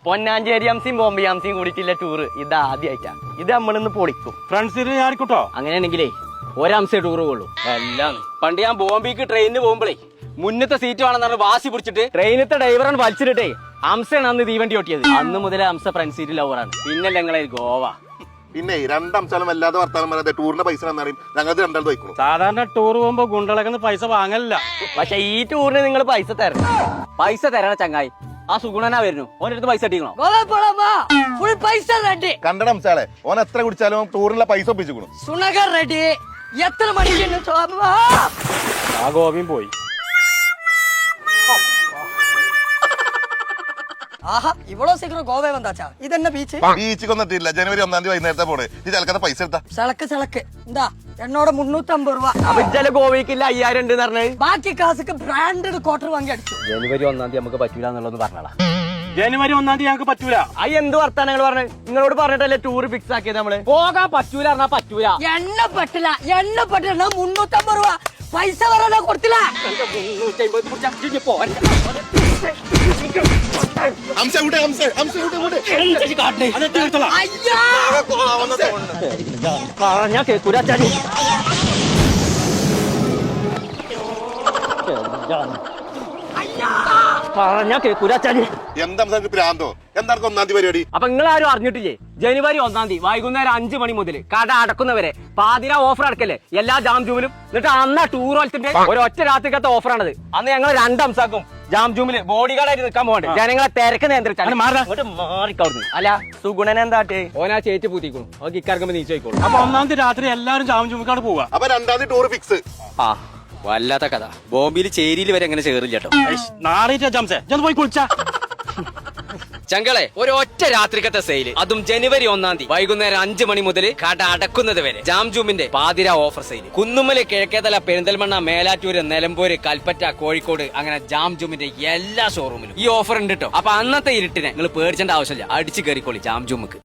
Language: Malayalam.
പൊന്നാഞ്ചേരി അംസിയും ബോംബെ അംസിയും കൂടിയിട്ടില്ല ടൂറ് ഇത് ആദ്യമായിട്ടാ. ഇത് നമ്മളിന്ന് പൊളിക്കും. ഫ്രണ്ട്സിന് ഞാനിക്കോട്ടോ. അങ്ങനെയാണെങ്കിലേ ഒരംസേ ടൂറ് പോളൂ. എല്ലാം പണ്ട് ഞാൻ ബോംബെക്ക് ട്രെയിനിന് പോകുമ്പോഴേ മുന്നത്തെ സീറ്റ് വേണമെന്ന് പറഞ്ഞ് വാശി പിടിച്ചിട്ട് ട്രെയിനത്തെ ഡ്രൈവറാണ് വലിച്ചിട്ടേ അംസയാണ് അന്ന് തീവണ്ടി ഓട്ടിയത്. അന്ന് മുതലേ അംസ ഫ്രണ്ട് സീറ്റ് ലവറാണ്. പിന്നെ ഞങ്ങളെ ഗോവ. പിന്നെ രണ്ടംശാലും അല്ലാതെ വർത്താനം പറയാതെ ടൂറിന്റെ പൈസ തന്നാലും ഞങ്ങൾ രണ്ടാൾ വയ്ക്കണം. സാധാരണ ടൂർ പോകുമ്പോ ഗുണ്ടകളൊക്കെ പൈസ വാങ്ങലില്ല. പക്ഷെ ഈ ടൂറിന് നിങ്ങൾ പൈസ തരണം. പൈസ തരണ ചങ്ങായി. ആ സുഗുണനാ വരുന്നു. ഓനടുത്ത് പൈസ ഇട്ടിക്കണോ? കണ്ടട അംശാളെ ഓൻ എത്ര കുടിച്ചാലും ടൂറിനുള്ള പൈസ ഒപ്പിച്ചു. സുണകർ റെഡി. എത്ര മണിക്ക് ആ ഗോവയും പോയി. ആഹാ ഇവളോ സീക്രം ഗോവ വന്നാച്ചാ. ഇതെന്നെ ബീച്ച്. ബീച്ചിൽ വന്നിട്ടില്ല. ജനുവരി 1 വൈകുന്നേരത്തെ പോണേ. ഈ ചിലക്കത്തെ പൈസ എടുത്താ ചളക്ക് എന്താ എന്നോട് 350 രൂപ. അപ്പൊ ചില ഗോവയ്ക്കില്ല 5000 ഉണ്ട് പറഞ്ഞത്. ബാക്കി കാശൊക്കെ ബ്രാൻഡഡ് ക്വാർട്ടർ വാങ്ങി അടിച്ചു. ജനുവരി 1 നമുക്ക് പറ്റൂല എന്നുള്ളത് പറഞ്ഞാ. ജനുവരി 1 ഞങ്ങൾക്ക് പറ്റൂല. അത് എന്ത് വർത്താനങ്ങൾ പറഞ്ഞത്? നിങ്ങളോട് പറഞ്ഞിട്ടല്ലേ ടൂർ ഫിക്സ് ആക്കിയത് നമ്മള്. പോകാൻ പറ്റൂല പറഞ്ഞാ പറ്റൂല. എണ്ണ പറ്റില്ല 350 രൂപ പൈസ പറയാ കൊടുത്തില്ല. ഞാൻ കേക്കൂരാച്ചാരി. പറഞ്ഞാ കേക്കൂരാച്ചാരി. എന്താ പ്രാന്തോ? എന്താണ് 1 പരിപാടി? അപ്പൊ നിങ്ങൾ ആരും അറിഞ്ഞിട്ടില്ലേ? ജനുവരി 1 വൈകുന്നേരം 5 മണി മുതൽ കട അടക്കുന്നവരെ പാതിര ഓഫർ അടക്കല്ലേ എല്ലാ ജാം ജൂമിലും. എന്നിട്ട് അന്ന് ടൂർ പോലത്തിന്റെ ഒരൊറ്റ രാത്രിക്കത്തെ ഓഫറാണത്. അന്ന് ഞങ്ങൾ 2 അംസാക്കും ജാം ജൂമില് ബോഡി ഗാർഡായിട്ട് നിൽക്കാൻ പോകണ്ടേ. ജനങ്ങളെ തിരക്ക് നിയന്ത്രിച്ചാൽ മാറിക്കവിടുന്നു. അല്ല സുഗുണൻ എന്താട്ടെ? ഓനാ ചേറ്റ് പൂത്തിക്കോളും. ഓക്കെ ഇക്കാർക്കുമ്പോ നീച്ചോയിക്കോളും. അപ്പൊ 1 രാത്രി എല്ലാരും ജാം ജുമിക്കാട് പോവാ. അപ്പൊ 2 ടൂർ ഫിക്സ്. ആ വല്ലാത്ത കഥ. ബോംബെയിൽ ചേരിയിൽ വരെ അങ്ങനെ ചേറില്ല കേട്ടോ. നാളെ ജംസേ ഞാൻ പോയി കുളിച്ചാ. ചങ്കളെ ഒരൊറ്റ രാത്രിക്കത്തെ സെയില്, അതും ജനുവരി 1 വൈകുന്നേരം 5 മണി മുതൽ കട അടക്കുന്നത് വരെ ജാം ജൂമിന്റെ പാതിര ഓഫർ സെയിൽ. കുന്നുമ്മല്, കിഴക്കേതല, പെരിന്തൽമണ്ണ, മേലാറ്റൂര്, നിലമ്പൂര്, കൽപ്പറ്റ, കോഴിക്കോട് അങ്ങനെ ജാം ജൂമിന്റെ എല്ലാ ഷോറൂമിലും ഈ ഓഫർ ഉണ്ട് കേട്ടോ. അപ്പൊ അന്നത്തെ ഇരുട്ടിനെ നിങ്ങൾ പേടിച്ചേണ്ട ആവശ്യമില്ല. അടിച്ചു കയറിക്കോളി ജാം ജൂമുക്ക്.